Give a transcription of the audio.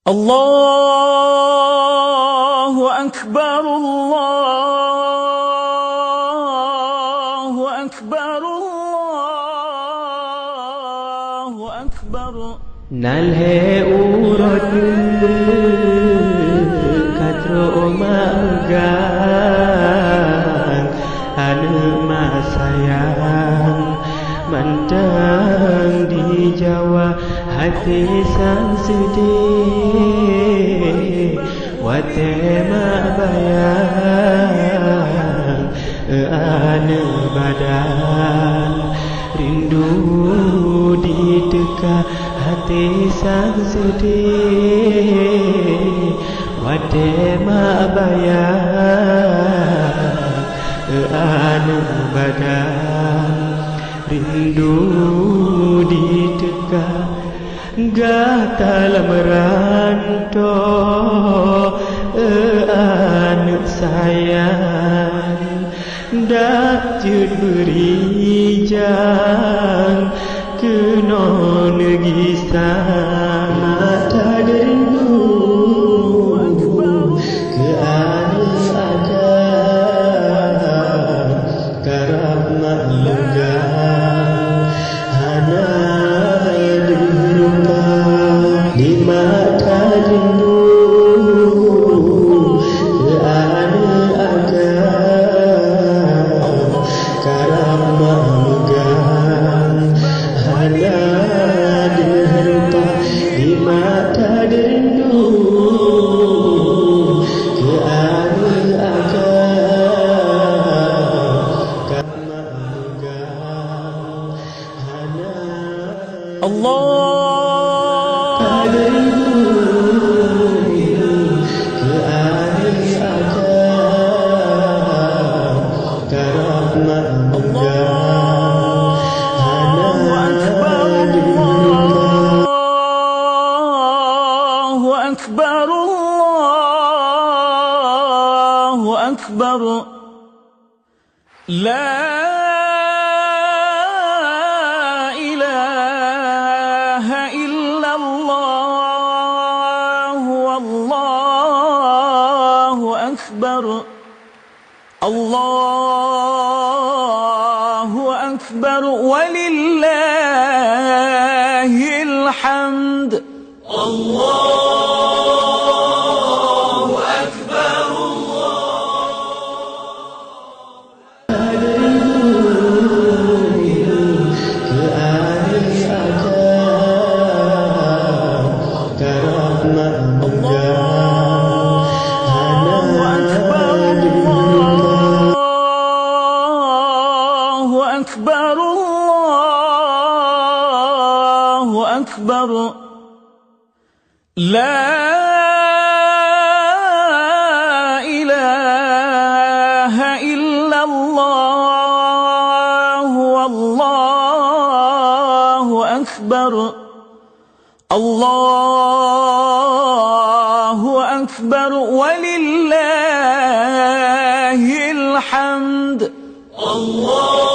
الله أكبر الله أكبر الله أكبر Nalhe urut katro magang anu masayang mandang di Jawa hati sang sedih watema bayang anu badan rindu di dekat hati sang sedih watema bayang anu badan rindu di dekat gatal merantau anu sayang dak jud berijang kena negisah mata rindu ke anu akan karab malugang hana dirupa di mata rindu ke anu akan karab malugang hana dirupa di mata rindu ke anu akan karab malugang hana Allah ke anu akan karab malugang الله أكبر الله أكبر لا إله إلا الله والله أكبر الله أكبر ولله الحمد الله أكبر أكبر الله أكبر لا إله إلا الله والله أكبر الله أكبر ولله الحمد الله